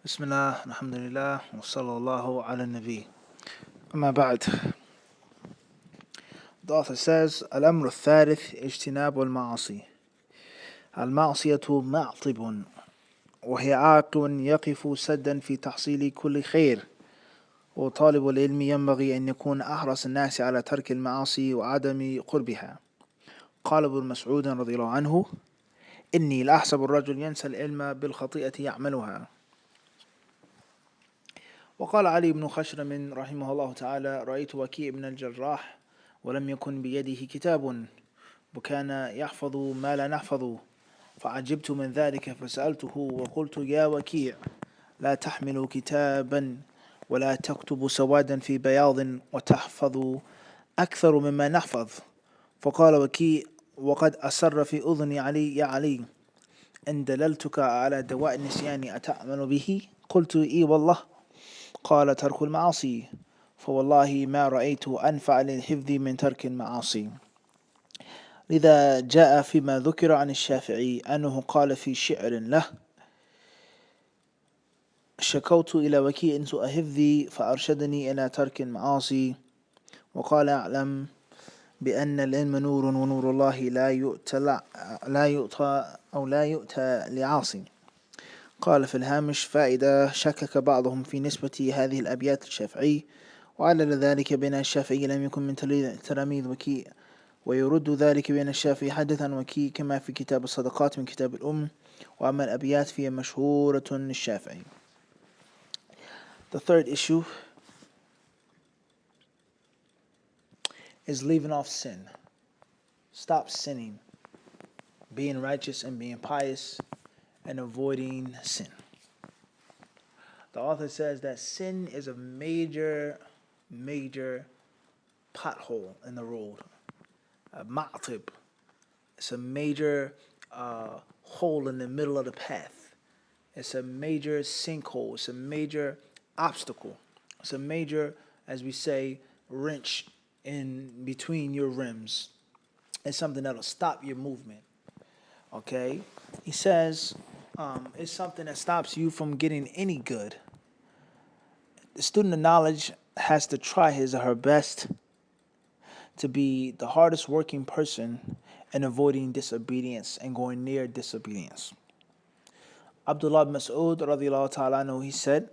بسم الله الحمد لله وصلى الله على النبي أما بعد. The author says الأمر الثالث اجتناب المعاصي. المعصية معطب وهي عائق يقف سدا في تحصيل كل خير، وطالب العلم ينبغي أن يكون أحرص الناس على ترك المعاصي وعدم قربها. قال ابن مسعود رضي الله عنه: إني لأحسب الرجل ينسى العلم بالخطيئة يعملها. وقال علي بن خشرم رحمه الله تعالى: رأيت وكيع بن الجراح ولم يكن بيده كتاب وكان يحفظ ما لا نحفظ، فعجبت من ذلك فسألته وقلت: يا وكيع، لا تحمل كتابا ولا تكتب سوادا في بياض وتحفظ أكثر مما نحفظ. فقال وكيع وقد أسر في أذن علي: يا علي، إن دللتك على دواء النسيان أتأمن به؟ قلت: إي والله. قال: ترك المعاصي، فوالله ما رأيت أنفع للحفظ من ترك المعاصي. لذا جاء فيما ذكر عن الشافعي أنه قال في شعر له: شكوت إلى وكيع سوء حفظي فأرشدني إلى ترك المعاصي. وقال: أعلم بأن العلم نور ونور الله لا يؤتى لعاصي. قال في الهامش: فائدة: شكك بعضهم في نسبة هذه الأبيات للشافعي، وعلل ذلك بأن الشافعي لم يكن من تلاميذ وكيع، ويرد ذلك بأن الشافعي حدث عن وكيع كما في كتاب الصدقات من كتاب الأم، وأما الأبيات فهي مشهورة للشافعي. The third issue is leaving off sin. Stop sinning, being righteous and being pious, and avoiding sin. The author says that sin is a major pothole in the road. A ma'tib. It's a major hole in the middle of the path. It's a major sinkhole. It's a major obstacle. It's a major, as we say, wrench in between your rims. It's something that'll stop your movement. Okay? He says it's something that stops you from getting any good. The student of knowledge has to try his or her best to be the hardest working person in avoiding disobedience and going near disobedience. Abdullah ibn Mas'ud radiallahu ta'ala anhu, he said,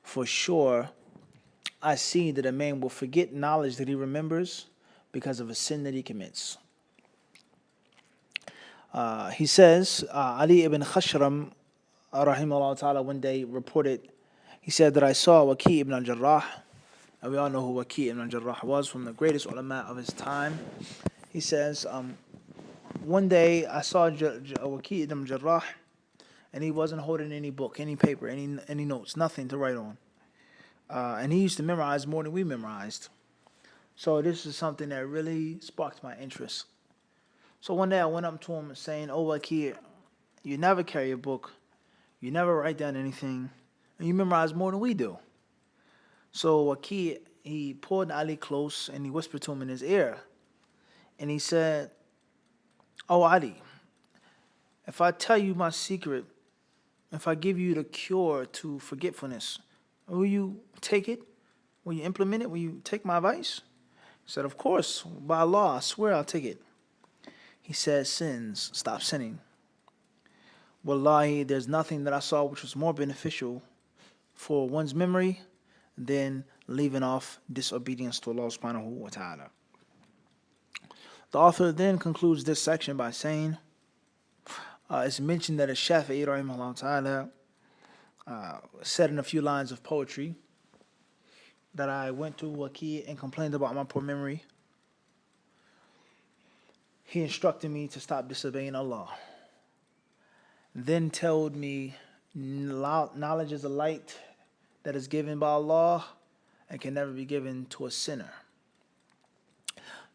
for sure, I see that a man will forget knowledge that he remembers because of a sin that he commits. He says, Ali ibn Khashram rahimahullah ta'ala one day reported, he said that I saw Waki ibn al-Jarrah, and we all know who Waki ibn al-Jarrah was, from the greatest ulama of his time. He says, one day I saw Waki ibn al-Jarrah, and he wasn't holding any book, any paper, any notes, nothing to write on. And he used to memorize more than we memorized. So this is something that really sparked my interest. So one day I went up to him saying, "Oh, Waki, you never carry a book, you never write down anything, and you memorize more than we do." So Waki, he pulled Ali close and he whispered to him in his ear, and he said, "Oh, Ali, if I tell you my secret, if I give you the cure to forgetfulness, will you take it? Will you implement it? Will you take my advice?" He said, "Of course, by Allah, I swear I'll take it." He said, "Sins, stop sinning. Wallahi, there's nothing that I saw which was more beneficial for one's memory than leaving off disobedience to Allah subhanahu wa ta'ala." The author then concludes this section by saying, it's mentioned that Shafi'i rahimahullah ta'ala said in a few lines of poetry that I went to Waki and complained about my poor memory. He instructed me to stop disobeying Allah. Then told me, knowledge is a light that is given by Allah and can never be given to a sinner.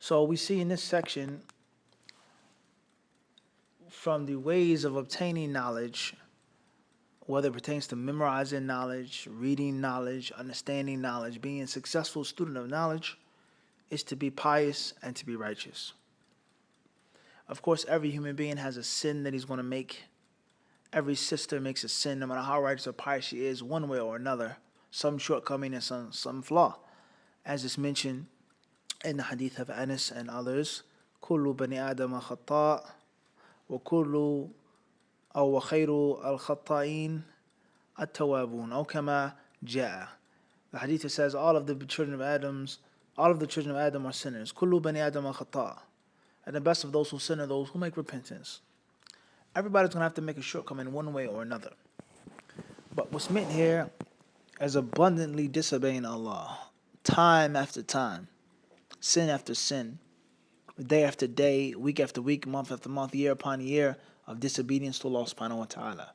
So we see in this section, from the ways of obtaining knowledge, whether it pertains to memorizing knowledge, reading knowledge, understanding knowledge, being a successful student of knowledge, is to be pious and to be righteous. Of course, every human being has a sin that he's going to make, Every sister makes a sin, no matter how righteous or pious she is, one way or another. Some shortcoming and some flaw. As is mentioned in the Hadith of Anas and others, كل بني آدم خطاء وكل أو وخير الخطائين التوابون أو كما جاء. The Hadith says all of the children of Adam are sinners. كل بني آدم خطاء. And the best of those who sin are those who make repentance. Everybody's going to have to make a shortcoming one way or another. But what's meant here is abundantly disobeying Allah, time after time, sin after sin, day after day, week after week, month after month, year upon year of disobedience to Allah subhanahu wa ta'ala.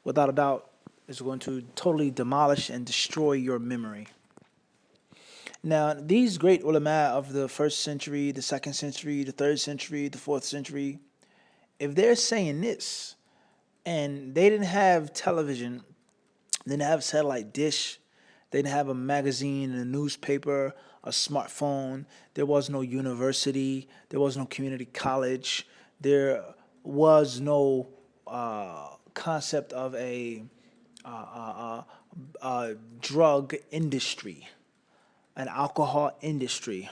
Without a doubt, it's going to totally demolish and destroy your memory. Now, these great ulama of the 1st century, the 2nd century, the 3rd century, the 4th century, if they're saying this, and they didn't have television, they didn't have satellite dish, they didn't have a magazine, a newspaper, a smartphone, there was no university, there was no community college, there was no concept of a drug industry, an alcohol industry,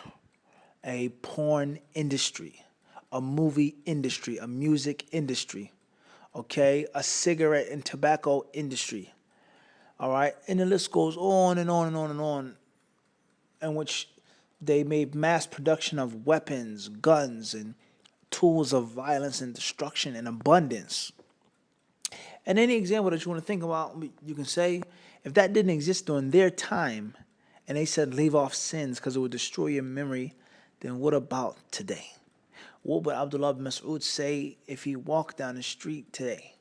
a porn industry, a movie industry, a music industry, okay, a cigarette and tobacco industry, all right, and the list goes on and on and on and on, in which they made mass production of weapons, guns, and tools of violence and destruction in abundance. And any example that you want to think about, you can say, if that didn't exist during their time, and they said leave off sins because it would destroy your memory, then what about today? What would Abdullah bin Mas'ud say if he walked down the street today?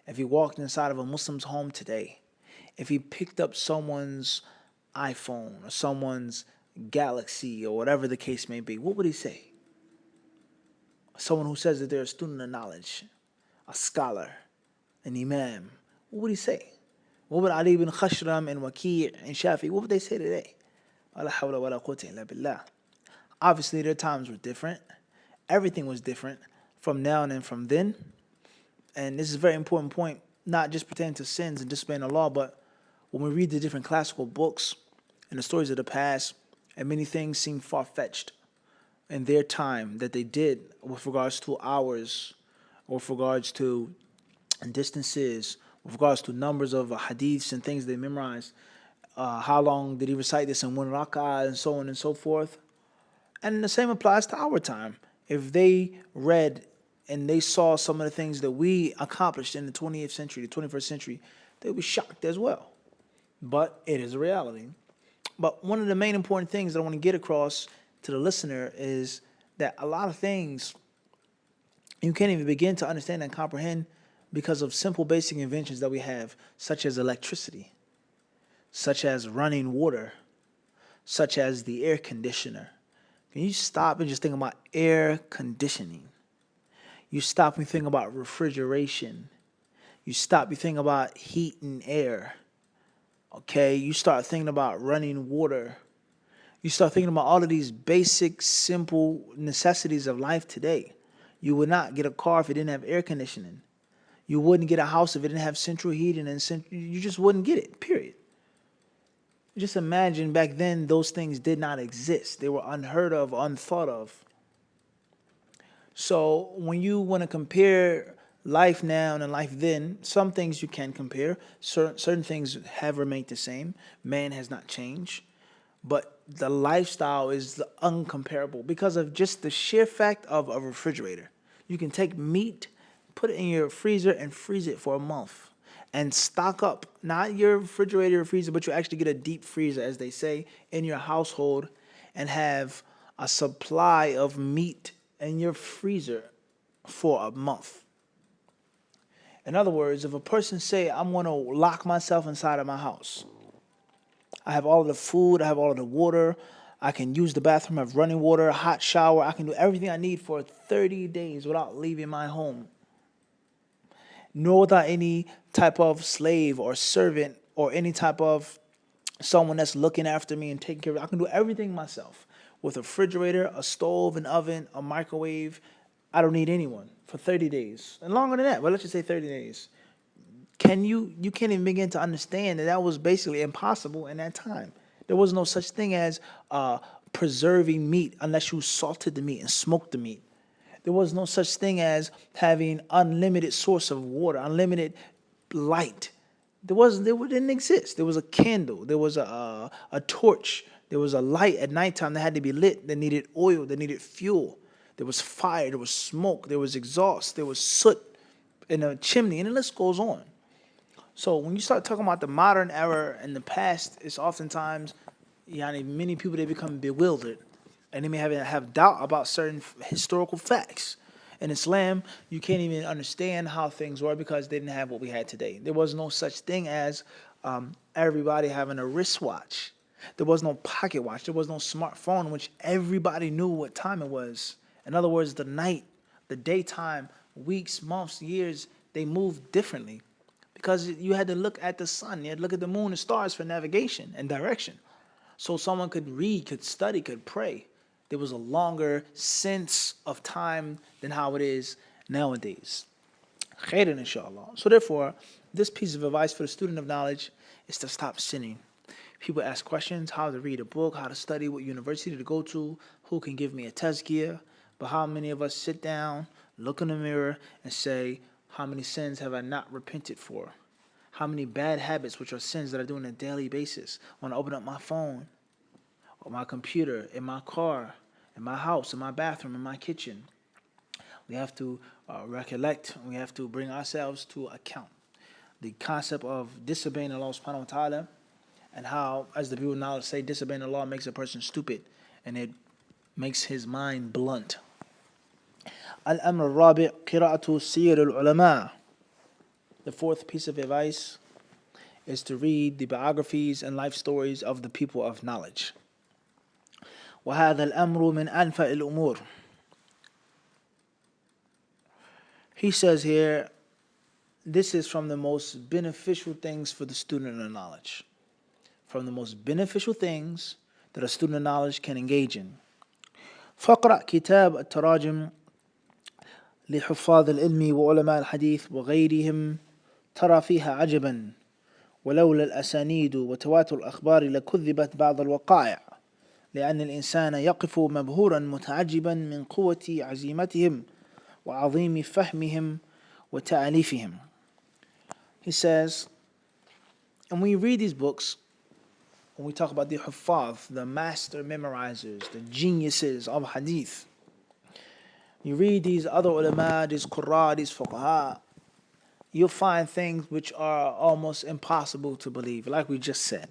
If he walked inside of a Muslim's home today? If he picked up someone's iPhone or someone's Galaxy or whatever the case may be, what would he say? Someone who says that they're a student of knowledge, a scholar, an imam, what would he say? What would Ali bin Khashram and Waqi' and Shafi, what would they say today? Wala hawla wala quwwata illa billah. Obviously, their times were different. Everything was different from now and from then. And this is a very important point, not just pertaining to sins and disobeying the law, but when we read the different classical books and the stories of the past, and many things seem far-fetched in their time that they did with regards to hours, or with regards to distances, with regards to numbers of hadiths and things they memorized. How long did he recite this in one rak'ah, and so on and so forth. And the same applies to our time. If they read and they saw some of the things that we accomplished in the 20th century, the 21st century, they would be shocked as well. But it is a reality. But one of the main important things that I want to get across to the listener is that a lot of things you can't even begin to understand and comprehend because of simple basic inventions that we have, such as electricity, such as running water, such as the air conditioner. Can you stop and just think about air conditioning? You stop and think about refrigeration. You stop and think about heat and air. Okay, you start thinking about running water. You start thinking about all of these basic, simple necessities of life today. You would not get a car if it didn't have air conditioning. You wouldn't get a house if it didn't have central heating, and you just wouldn't get it, period. Just imagine back then those things did not exist. They were unheard of, unthought of. So when you want to compare life now and life then, some things you can compare. Certain things have remained the same. Man has not changed. But the lifestyle is uncomparable because of just the sheer fact of a refrigerator. You can take meat, put it in your freezer, and freeze it for a month. And stock up, not your refrigerator or freezer, but you actually get a deep freezer, as they say, in your household, and have a supply of meat in your freezer for a month. In other words, if a person say, I'm going to lock myself inside of my house, I have all of the food, I have all of the water, I can use the bathroom, I have running water, hot shower, I can do everything I need for 30 days without leaving my home. Nor without any type of slave or servant or any type of someone that's looking after me and taking care of it. I can do everything myself with a refrigerator, a stove, an oven, a microwave. I don't need anyone for 30 days. And longer than that, but let's just say 30 days. you can't even begin to understand that that was basically impossible in that time. There was no such thing as preserving meat unless you salted the meat and smoked the meat. There was no such thing as having unlimited source of water, unlimited light. There didn't exist. There was a candle, there was a torch, there was a light at nighttime that had to be lit, that needed oil, that needed fuel. There was fire, there was smoke, there was exhaust, there was soot in a chimney, and the list goes on. So when you start talking about the modern era and the past, it's oftentimes, many people, they become bewildered, and they may have doubt about certain historical facts. In Islam, you can't even understand how things were because they didn't have what we had today. There was no such thing as everybody having a wristwatch. There was no pocket watch. There was no smartphone in which everybody knew what time it was. In other words, the night, the daytime, weeks, months, years, they moved differently because you had to look at the sun. You had to look at the moon and stars for navigation and direction. So someone could read, could study, could pray. There was a longer sense of time than how it is nowadays. Khairan, inshallah. So therefore, this piece of advice for the student of knowledge is to stop sinning. People ask questions, how to read a book, how to study, what university to go to, who can give me a tazkiyah. But how many of us sit down, look in the mirror, and say, how many sins have I not repented for? How many bad habits, which are sins that I do on a daily basis, when I open up my phone, or my computer, in my car, in my house, in my bathroom, in my kitchen. We have to recollect, we have to bring ourselves to account. The concept of disobeying Allah subhanahu wa ta'ala, and how, as the people of knowledge say, disobeying Allah makes a person stupid, and it makes his mind blunt. Al-Amr al-Rabi' qira'atu siyar al-ulama. The fourth piece of advice is to read the biographies and life stories of the people of knowledge. وهذا الأمر من أنفع الأمور. He says here, this is from the most beneficial things for the student of knowledge. From the most beneficial things that a student of knowledge can engage in. فاقرأ كتاب التراجم لحفاظ العلم وعلماء الحديث وغيرهم ترى فيها عجبا ولولا الأسانيد وتواتر الأخبار لكذبت بعض الوقائع لأن الإنسان يقف مبهورا متعجبا من قوة عزيمتهم وعظيم فهمهم وتأليفهم. He says, and when you read these books, when we talk about the huffaz, the master memorizers, the geniuses of hadith, you read these other ulama, these qurra, these fuqaha, you'll find things which are almost impossible to believe, like we just said.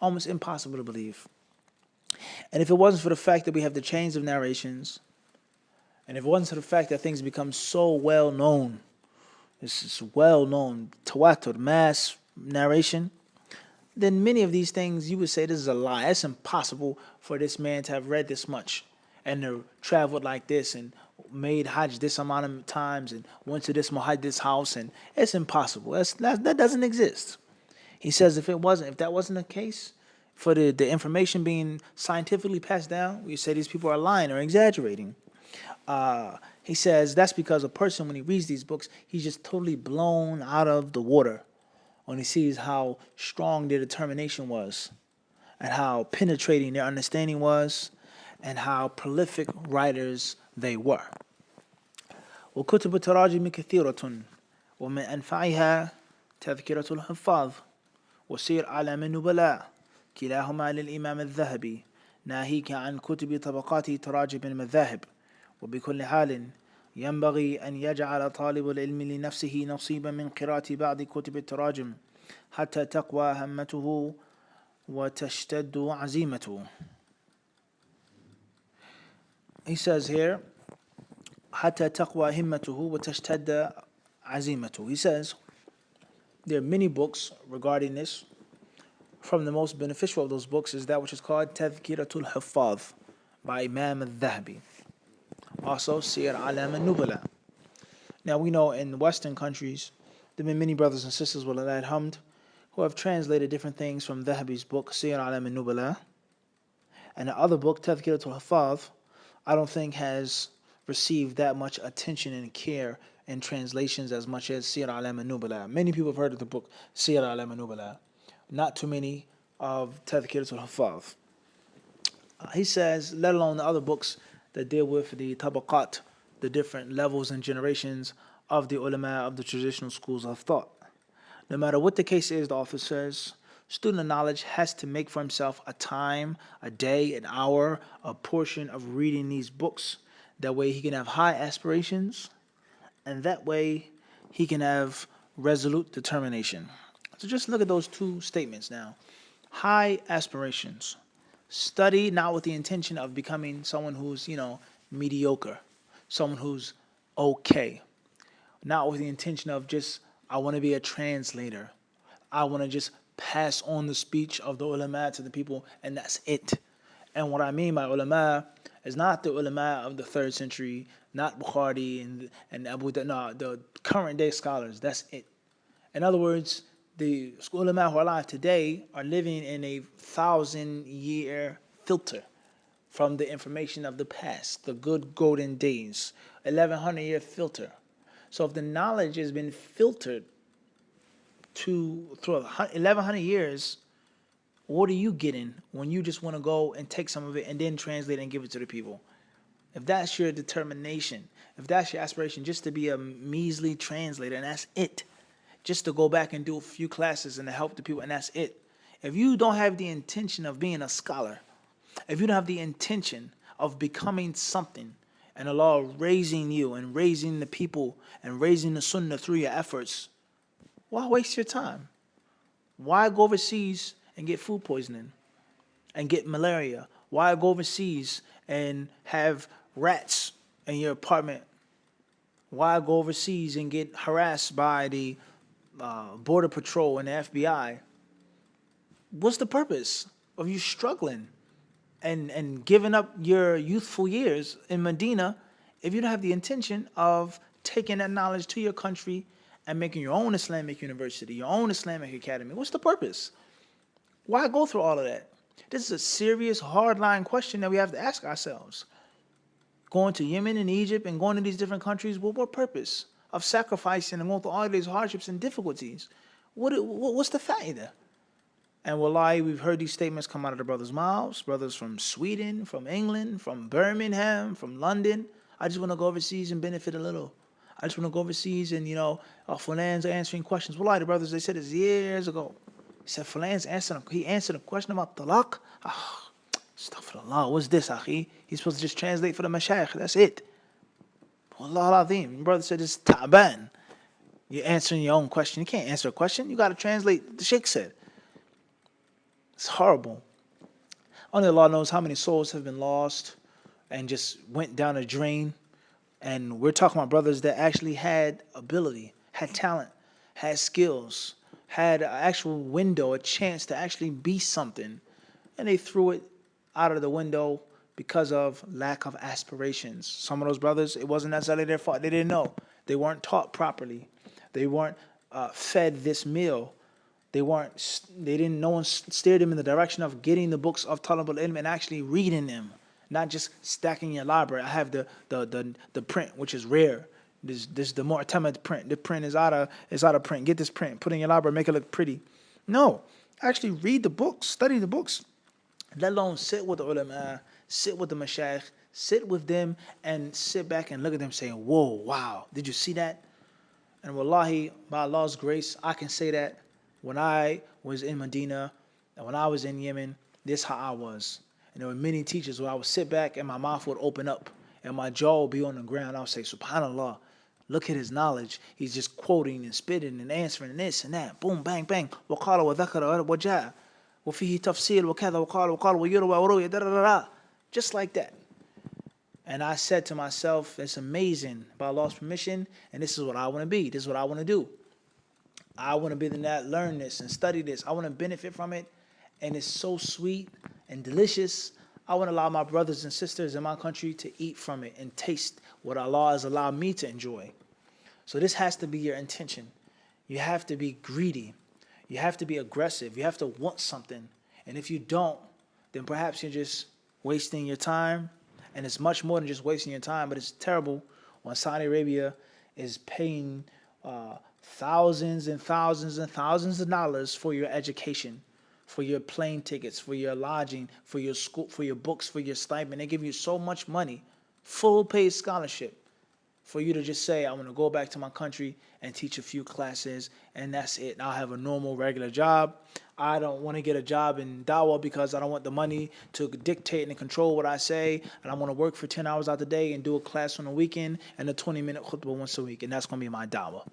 Almost impossible to believe. And if it wasn't for the fact that we have the chains of narrations, and if it wasn't for the fact that things become so well known, this is well known, tawatur, mass narration, then many of these things you would say this is a lie. It's impossible for this man to have read this much and to traveled like this and made hajj this amount of times and went to this muhaddith's house, and it's impossible. That doesn't exist. He says if that wasn't the case, for the information being scientifically passed down, we say these people are lying or exaggerating. He says that's because a person, when he reads these books, he's just totally blown out of the water when he sees how strong their determination was and how penetrating their understanding was and how prolific writers they were. وكتب التراجم كثيرة ومن أنفعها تذكرة الحفاظ وسير أعلام النبلاء كلاهما للإمام الذهبي ناهيك عن كتب طبقات تراجم المذاهب. وبكل حال ينبغي أن يجعل طالب العلم لنفسه نصيبا من قراءة بعض كتب التراجم حتى تقوى همته وتشتد عزيمته. He says here حتى تقوى همته وتشتد عزيمته. He says there are many books regarding this. From the most beneficial of those books is that which is called Tadhkiratul Huffaz by Imam al-Dhahabi. Also, Siyar Alam al-Nubala. Now we know in Western countries, there have been many brothers and sisters, Wallah alhamd, who have translated different things from Dhahabi's book, Siyar Alam al-Nubala. And the other book, Tadhkiratul Huffaz, I don't think has received that much attention and care in translations as much as Siyar Alam al-Nubala. Many people have heard of the book Siyar Alam al-Nubala. Not too many of Tadhkirat al-Huffaz. He says, let alone the other books that deal with the tabaqat, the different levels and generations of the ulama of the traditional schools of thought. No matter what the case is, the author says, student of knowledge has to make for himself a time, a day, an hour, a portion of reading these books. That way he can have high aspirations, and that way he can have resolute determination. So just look at those two statements now. High aspirations. Study not with the intention of becoming someone who's, mediocre, someone who's okay. Not with the intention of just, I want to be a translator. I want to just pass on the speech of the ulama to the people, and that's it. And what I mean by ulama is not the ulama of the 3rd century, not Bukhari and Abu Dawud, no, the current day scholars. That's it. In other words, the ulama who are alive today are living in a 1,000-year filter from the information of the past, the good golden days, 1,100-year filter. So if the knowledge has been filtered through 1,100 years, what are you getting when you just want to go and take some of it and then translate and give it to the people? If that's your determination, if that's your aspiration, just to be a measly translator and that's it, just to go back and do a few classes and to help the people and that's it. If you don't have the intention of being a scholar, if you don't have the intention of becoming something, and Allah raising you and raising the people and raising the sunnah through your efforts, why waste your time? Why go overseas and get food poisoning and get malaria? Why go overseas and have rats in your apartment? Why go overseas and get harassed by the Border Patrol and the FBI? What's the purpose of you struggling and giving up your youthful years in Medina if you don't have the intention of taking that knowledge to your country and making your own Islamic university, your own Islamic academy? What's the purpose? Why go through all of that? This is a serious, hardline question that we have to ask ourselves. Going to Yemen and Egypt and going to these different countries, well, what purpose of sacrificing and going through all of these hardships and difficulties? What's the fa'idah? And wallahi, we've heard these statements come out of the brothers' mouths, brothers from Sweden, from England, from Birmingham, from London. I just want to go overseas and benefit a little. I just want to go overseas and, Fulan's answering questions. Wallahi, the brothers, they said this years ago. He said, Fulan's answered a question about talaq. Astaghfirullah, what's this, akhi? He's supposed to just translate for the mashayikh. That's it. Wallah al-azim. Your brother said it's ta'ban. You're answering your own question. You can't answer a question. You got to translate what the sheikh said. It's horrible. Only Allah knows how many souls have been lost and just went down a drain. And we're talking about brothers that actually had ability, had talent, had skills, had an actual window, a chance to actually be something. And they threw it out of the window because of lack of aspirations. Some of those brothers, it wasn't necessarily their fault. They didn't know. They weren't taught properly. They weren't fed this meal. No one steered them in the direction of getting the books of Talab al-Ilm and actually reading them, not just stacking your library. I have the print, which is rare. This the Mu'tamad print. The print is out of print. Get this print, put it in your library, make it look pretty. No, actually read the books, study the books. Let alone sit with the ulama, sit with the mashayikh, sit with them and sit back and look at them saying, whoa, wow, did you see that? And wallahi, by Allah's grace, I can say that when I was in Medina and when I was in Yemen, this is how I was. And there were many teachers where I would sit back and my mouth would open up and my jaw would be on the ground. I would say, subhanallah, look at his knowledge. He's just quoting and spitting and answering and this and that. Boom, bang, bang. وَقَالَ وَذَكَرَ وَجَاءَ وَفِيهِ تَفْصِيلٌ وَكَذَا وَقَالَ وَيُرْوَى وَرُويَ da-da-da-da. Just like that. And I said to myself, it's amazing, by Allah's permission, and this is what I want to be. This is what I want to do. I want to be the that learn this and study this. I want to benefit from it. And it's so sweet and delicious. I want to allow my brothers and sisters in my country to eat from it and taste what Allah has allowed me to enjoy. So this has to be your intention. You have to be greedy. You have to be aggressive. You have to want something. And if you don't, then perhaps you're just wasting your time. And it's much more than just wasting your time, but it's terrible when Saudi Arabia is paying thousands and thousands and thousands of dollars for your education, for your plane tickets, for your lodging, for your school, for your books, for your stipend. They give you so much money, full paid scholarship, for you to just say, I want to go back to my country and teach a few classes, and that's it. I'll have a normal, regular job. I don't want to get a job in Dawah because I don't want the money to dictate and control what I say, and I want to work for 10 hours out the day and do a class on the weekend and a 20-minute khutbah once a week, and that's going to be my Dawah.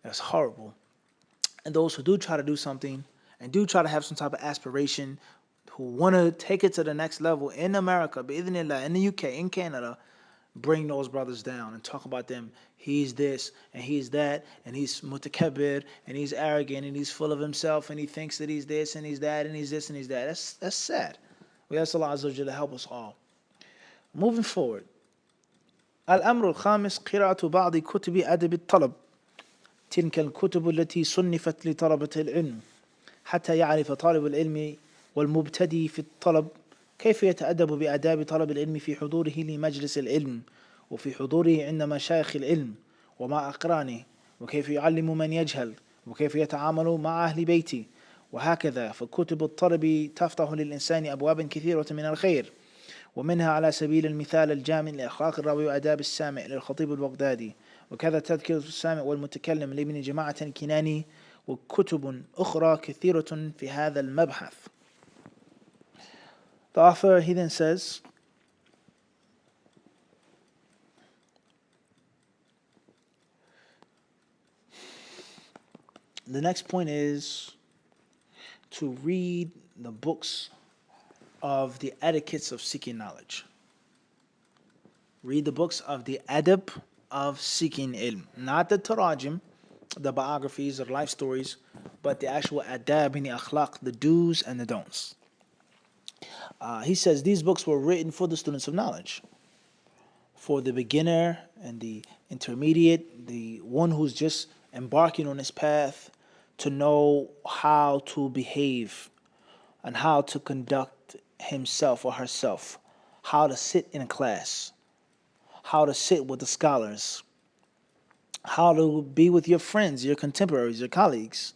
That's horrible. And those who do try to do something and do try to have some type of aspiration, who want to take it to the next level in America, bi'idhnillah, in the UK, in Canada, bring those brothers down and talk about them. He's this and he's that and he's mutakabbir and he's arrogant and he's full of himself and he thinks that he's this and he's that and he's this and he's that. That's sad. We ask Allah Azza wa Jalla to help us all. Moving forward. الأمر الخامس قراءة بعض كتب أدب الطلب تلك الكتب التي صنفت لطلبة العلم حتى يعرف طالب العلم والمبتدئ في الطلب كيف يتأدب بآداب طلب العلم في حضوره لمجلس العلم وفي حضوره عند مشايخ العلم ومع أقرانه وكيف يعلم من يجهل وكيف يتعامل مع أهل بيته وهكذا. فكتب الطلب تفتح للإنسان أبوابا كثيرة من الخير، ومنها على سبيل المثال الجامع لأخلاق الراوي وآداب السامع للخطيب البغدادي، وكذا تذكرة السامع والمتكلم لابن جماعة الكناني، وكتب أخرى كثيرة في هذا المبحث. The author, he then says, the next point is to read the books of the etiquettes of seeking knowledge. Read the books of the adab of seeking ilm. Not the tarajim, the biographies or life stories, but the actual adab and the akhlaq, the do's and the don'ts. He says these books were written for the students of knowledge, for the beginner and the intermediate, the one who's just embarking on this path, to know how to behave and how to conduct himself or herself, how to sit in a class, how to sit with the scholars, how to be with your friends, your contemporaries, your colleagues,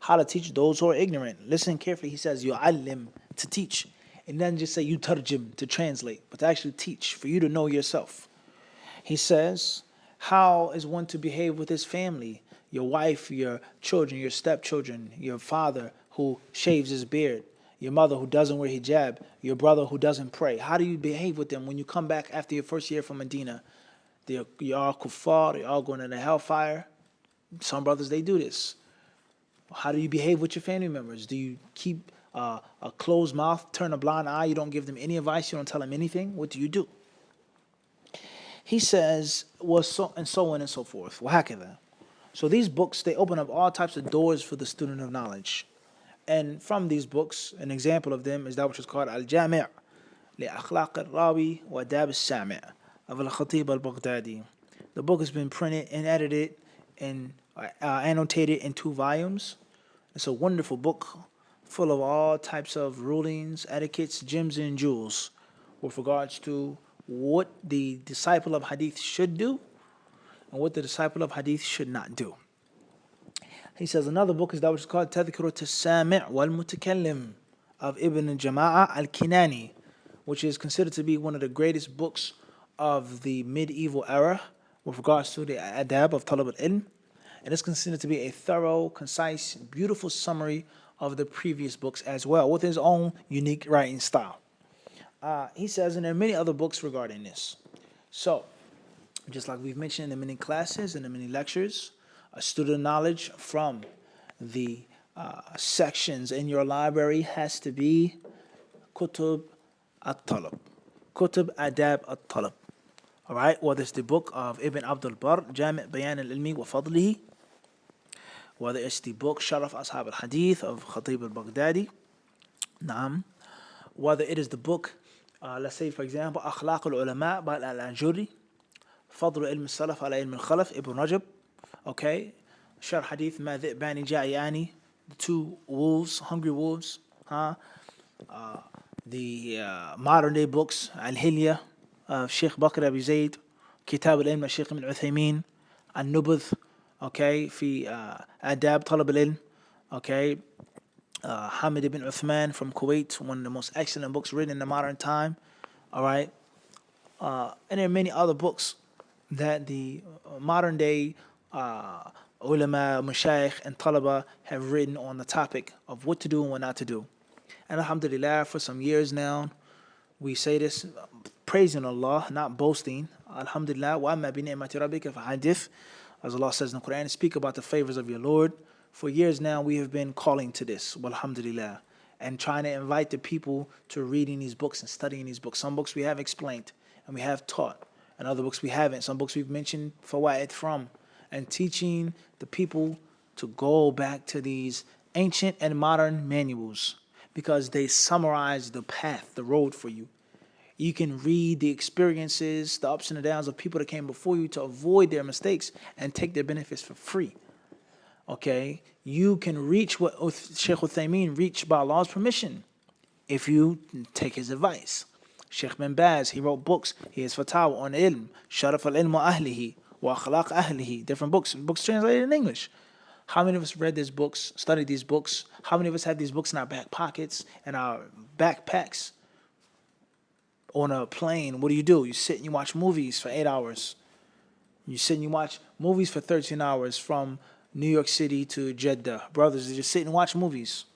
how to teach those who are ignorant. Listen carefully. He says yu'allim, to teach. It doesn't just say yutarjim, to translate, but to actually teach, for you to know yourself. He says, how is one to behave with his family, your wife, your children, your stepchildren, your father who shaves his beard, your mother who doesn't wear hijab, your brother who doesn't pray. How do you behave with them when you come back after your first year from Medina? You're all kuffar, you're all going to the hellfire. Some brothers, they do this. How do you behave with your family members? Do you keep a closed mouth, turn a blind eye? You don't give them any advice, you don't tell them anything? What do you do? He says, well, so and so on and so forth. وهكذا. So these books, they open up all types of doors for the student of knowledge. And from these books, an example of them is that which is called Al-Jami' لأخلاق الراوي وآداب السامع of Al-Khatib al-Baghdadi. The book has been printed and edited and annotated in 2 volumes. It's a wonderful book full of all types of rulings, etiquettes, gems, and jewels with regards to what the disciple of Hadith should do and what the disciple of Hadith should not do. He says another book is that which is called Tadhkirat al-Sami' wal-Mutakallim of Ibn Jama'a al-Kinani, which is considered to be one of the greatest books of the medieval era with regards to the adab of talab al-ilm. And it's considered to be a thorough, concise, beautiful summary of the previous books as well, with his own unique writing style. He says, and there are many other books regarding this. So, just like we've mentioned in the many classes and the many lectures, a student of knowledge from the sections in your library has to be Kutub at-Talab, Kutub Adab at-Talab. All right, whether it's the book of Ibn Abdul Barr, Jami' Bayan al-Ilmi wa Fadlihi, whether it's the book Sharaf Ashab al-Hadith of Khatib al-Baghdadi, Naam, whether it is the book, let's say for example, Akhlaq al-Ulama by al-Ajuri, Fadl ilm al-Salaf ala ilm al-Khalaf, Ibn Rajab, okay, Shar Hadith Ma Dhi'bani Ja'iyani, the 2 wolves, hungry wolves, the modern day books, Al-Hilya of Sheikh Bakr Abi Zayd, Kitab al-Ilm of Sheikh Ibn Uthaymin, النبذ, okay, في آداب طلب العلم, okay, Hamid ibn Uthman from Kuwait, one of the most excellent books written in the modern time, all right, and there are many other books that the modern day ulama, mashayikh, and talaba have written on the topic of what to do and what not to do. And alhamdulillah, for some years now, we say this praising Allah, not boasting. Alhamdulillah, wa amma bi ni'mati rabbika fahadith. As Allah says in the Quran, speak about the favors of your Lord. For years now, we have been calling to this, walhamdulillah, and trying to invite the people to reading these books and studying these books. Some books we have explained and we have taught, and other books we haven't. Some books we've mentioned fawaid from, and teaching the people to go back to these ancient and modern manuals because they summarize the path, the road for you. You can read the experiences, the ups and the downs of people that came before you to avoid their mistakes and take their benefits for free. Okay? You can reach what Sheikh Uthaymeen reached by Allah's permission if you take his advice. Sheikh bin Baz, he wrote books. He has fatawa on ilm, sharaf al-ilm wa ahlihi, wa akhlaq ahlihi, different books translated in English. How many of us read these books, studied these books? How many of us have these books in our back pockets and our backpacks? On a plane, what do? You sit and you watch movies for 8 hours. You sit and you watch movies for 13 hours from New York City to Jeddah. Brothers, they just sit and watch movies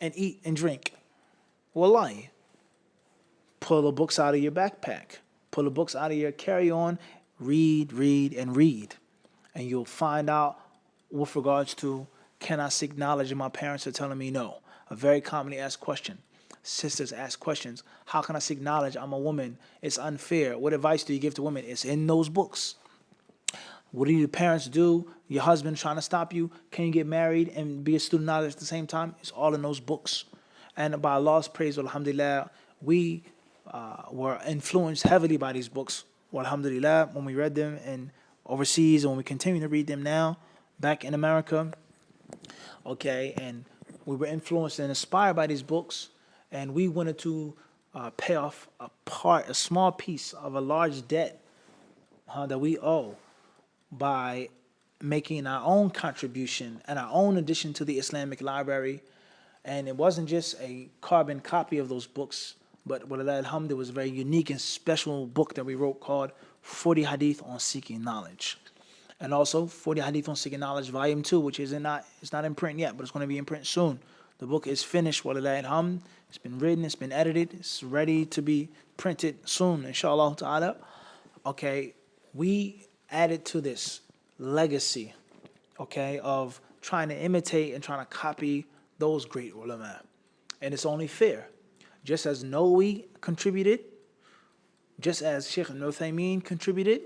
and eat and drink. Wallahi. Pull the books out of your backpack. Pull the books out of your carry-on. Read, and read. And you'll find out with regards to, can I seek knowledge? And my parents are telling me no. A very commonly asked question. Sisters ask questions. How can I seek knowledge? I'm a woman. It's unfair. What advice do you give to women? It's in those books. What do your parents do? Your husband trying to stop you? Can you get married and be a student of knowledge at the same time? It's all in those books. And by Allah's praise, alhamdulillah, we were influenced heavily by these books. Alhamdulillah, when we read them in overseas and when we continue to read them now, back in America, okay, and we were influenced and inspired by these books. And we wanted to pay off a small piece of a large debt that we owe by making our own contribution and our own addition to the Islamic library. And it wasn't just a carbon copy of those books, but walillah alhamd, it was a very unique and special book that we wrote called 40 Hadith on Seeking Knowledge. And also 40 Hadith on Seeking Knowledge, Volume 2, which it's not in print yet, but it's going to be in print soon. The book is finished, walillah alhamd. It's been written, it's been edited, it's ready to be printed soon, inshallah ta'ala. Okay, we added to this legacy, okay, of trying to imitate and trying to copy those great ulama. And it's only fair. Just as Nawawi contributed, just as Sheikh Uthaymeen contributed,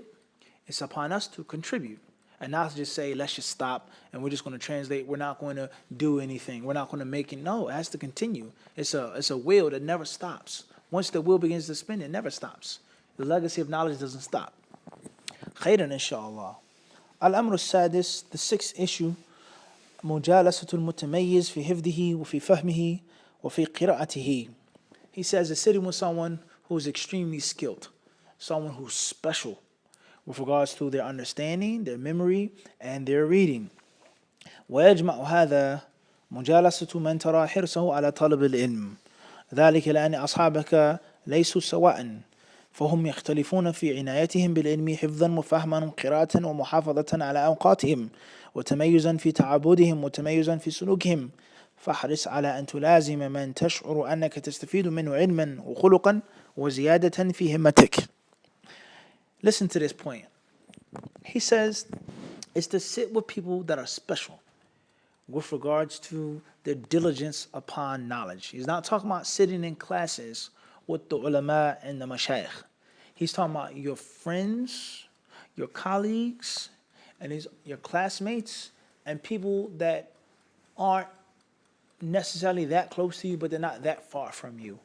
it's upon us to contribute. And not to just say, let's just stop and we're just going to translate. We're not going to do anything. We're not going to make it. No, it has to continue. It's a wheel that never stops. Once the wheel begins to spin, it never stops. The legacy of knowledge doesn't stop. Khairan, inshallah. Al-Amr al-Sadis, the sixth issue, مجالسة المتميز في حفظه وفي فهمه وفي قراءته. He says that sitting with someone who's extremely skilled, someone who's special, with regards to their understanding, their memory, and their reading. ويجمع هذا مجالسة من ترى حرصه على طلب العلم ذلك لأن أصحابك ليسوا سواء فهم يختلفون في عنايتهم بالعلم حفظا وفهما وقراءة ومحافظة على أوقاتهم وتميزا في تعبدهم وتميزا في سلوكهم فاحرص على أن تلازم من تشعر أنك تستفيد منه علما وخلقا وزيادة في همتك. Listen to this point. He says it's to sit with people that are special with regards to their diligence upon knowledge. He's not talking about sitting in classes with the ulama and the mashayikh. He's talking about your friends, your colleagues, and your classmates, and people that aren't necessarily that close to you, but they're not that far from you.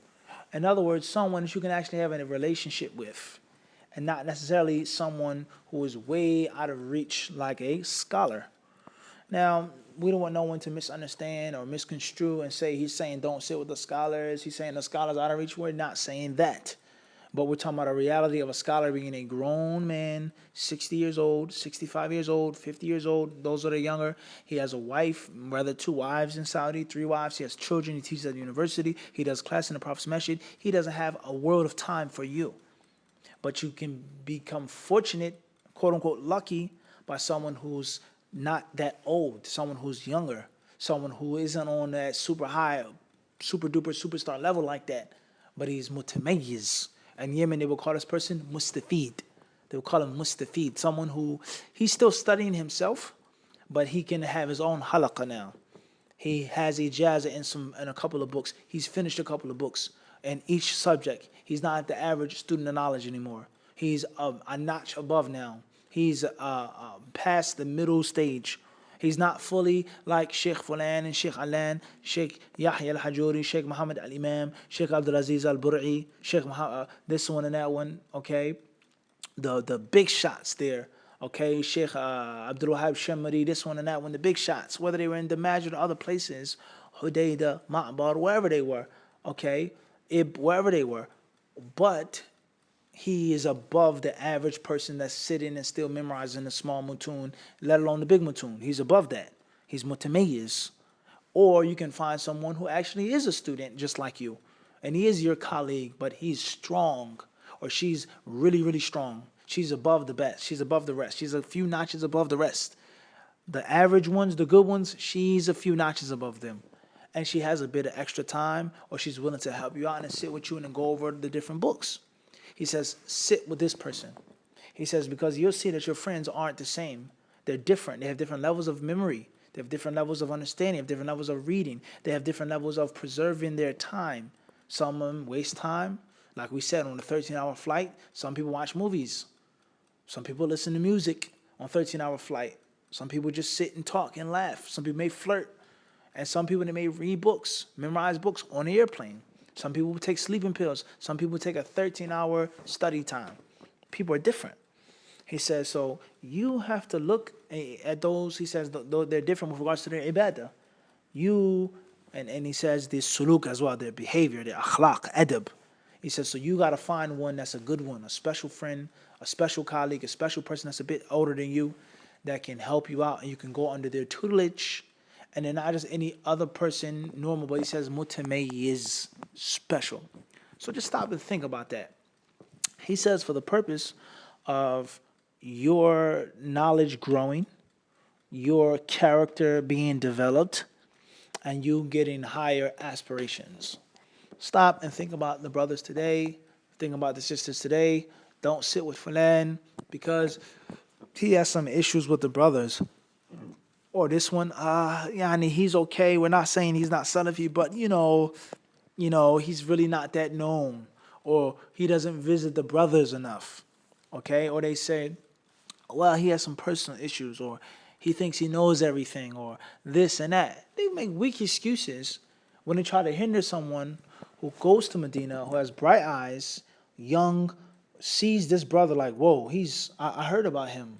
In other words, someone that you can actually have a relationship with, and not necessarily someone who is way out of reach like a scholar. Now, we don't want no one to misunderstand or misconstrue and say he's saying don't sit with the scholars. He's saying the scholars are out of reach. We're not saying that. But we're talking about a reality of a scholar being a grown man, 60 years old, 65 years old, 50 years old. Those that are younger. He has a wife, rather 2 wives in Saudi, 3 wives. He has children. He teaches at the university. He does class in the Prophet's Masjid. He doesn't have a world of time for you. But you can become fortunate, quote unquote, lucky by someone who's not that old, someone who's younger, someone who isn't on that super high, super duper superstar level like that, but he's mutamayyiz. In Yemen, they will call this person mustafid. They will call him mustafid, someone who he's still studying himself, but he can have his own halaqah now. He has ijazah in a couple of books. He's finished a couple of books in each subject. He's not the average student of knowledge anymore. He's a notch above now. He's past the middle stage. He's not fully like Sheikh Fulan and Sheikh Alan, Sheikh Yahya al-Hajuri, Sheikh Muhammad al-Imam, Sheikh Abdul Aziz al-Bur'i, Sheikh this one and that one, okay? The big shots there, okay? Sheikh Abdul Wahab Shamari, this one and that one, the big shots, whether they were in Damascus or other places, Hudaydah, Ma'bar, wherever they were, okay? Wherever they were. But he is above the average person that's sitting and still memorizing the small mutun, let alone the big mutun. He's above that. He's mutamayyiz. Or you can find someone who actually is a student just like you, and he is your colleague, but he's strong, or she's really, really strong. She's above the best. She's above the rest. She's a few notches above the rest. The average ones, the good ones, she's a few notches above them. And she has a bit of extra time, or she's willing to help you out and sit with you and then go over the different books. He says, sit with this person. He says, because you'll see that your friends aren't the same. They're different. They have different levels of memory. They have different levels of understanding. They have different levels of reading. They have different levels of preserving their time. Some of them waste time. Like we said, on a 13-hour flight, some people watch movies. Some people listen to music on a 13-hour flight. Some people just sit and talk and laugh. Some people may flirt. And some people, they may read books, memorize books on the airplane. Some people take sleeping pills. Some people take a 13-hour study time. People are different. He says, so you have to look at those, he says, though they're different with regards to their ibadah. And he says this suluk as well, their behavior, their akhlaq, adab. He says, so you got to find one that's a good one, a special friend, a special colleague, a special person that's a bit older than you that can help you out, and you can go under their tutelage. And then not just any other person, normal, but he says mutamayyiz, special. So just stop and think about that. He says for the purpose of your knowledge growing, your character being developed, and you getting higher aspirations. Stop and think about the brothers today, think about the sisters today. Don't sit with Fulan because he has some issues with the brothers. Or this one, he's okay. We're not saying he's not Salafi, but he's really not that known. Or he doesn't visit the brothers enough. Okay? Or they say, well, he has some personal issues, or he thinks he knows everything, or this and that. They make weak excuses when they try to hinder someone who goes to Medina, who has bright eyes, young, sees this brother like, whoa, I heard about him.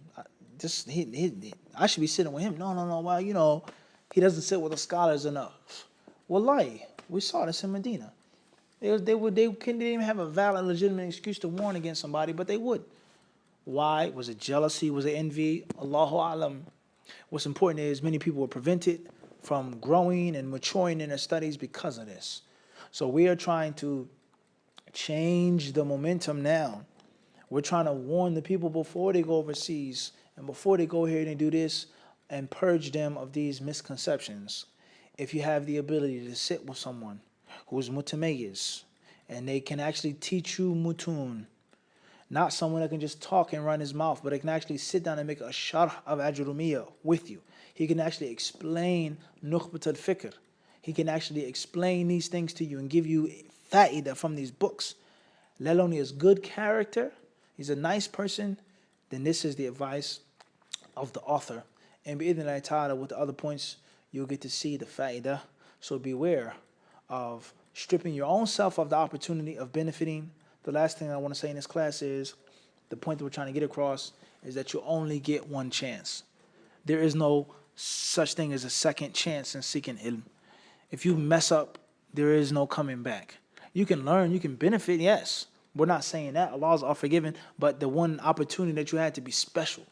I should be sitting with him. No. Well, he doesn't sit with the scholars enough. Wallahi, we saw this in Medina. They couldn't even have a valid, legitimate excuse to warn against somebody, but they would. Why? Was it jealousy? Was it envy? Allahu Alam. What's important is many people were prevented from growing and maturing in their studies because of this. So we are trying to change the momentum now. We're trying to warn the people before they go overseas and before they go here and do this, and purge them of these misconceptions. If you have the ability to sit with someone who is mutamayyiz, and they can actually teach you mutun, not someone that can just talk and run his mouth, but they can actually sit down and make a sharh of Ajurumiyya with you. He can actually explain nukhbat al-fikr. He can actually explain these things to you and give you fa'idah from these books. Let alone he has good character, he's a nice person, then this is the advice of the author. And bi'idhnillahi ta'ala, with the other points, you'll get to see the fa'idah. So beware of stripping your own self of the opportunity of benefiting. The last thing I want to say in this class is, the point that we're trying to get across is that you only get one chance. There is no such thing as a second chance in seeking ilm. If you mess up, there is no coming back. You can learn, you can benefit, yes. We're not saying that. Allah's all forgiving, but the one opportunity that you had to be special,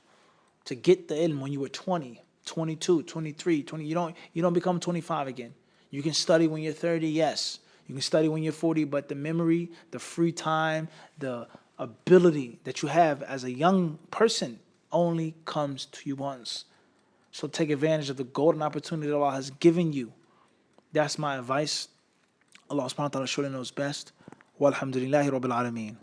to get the ilm when you were 20, 22, 23, 20, you don't become 25 again. You can study when you're 30, yes. You can study when you're 40, but the memory, the free time, the ability that you have as a young person only comes to you once. So take advantage of the golden opportunity that Allah has given you. That's my advice. Allah subhanahu wa ta'ala surely knows best. Walhamdulillahi rabbil alameen.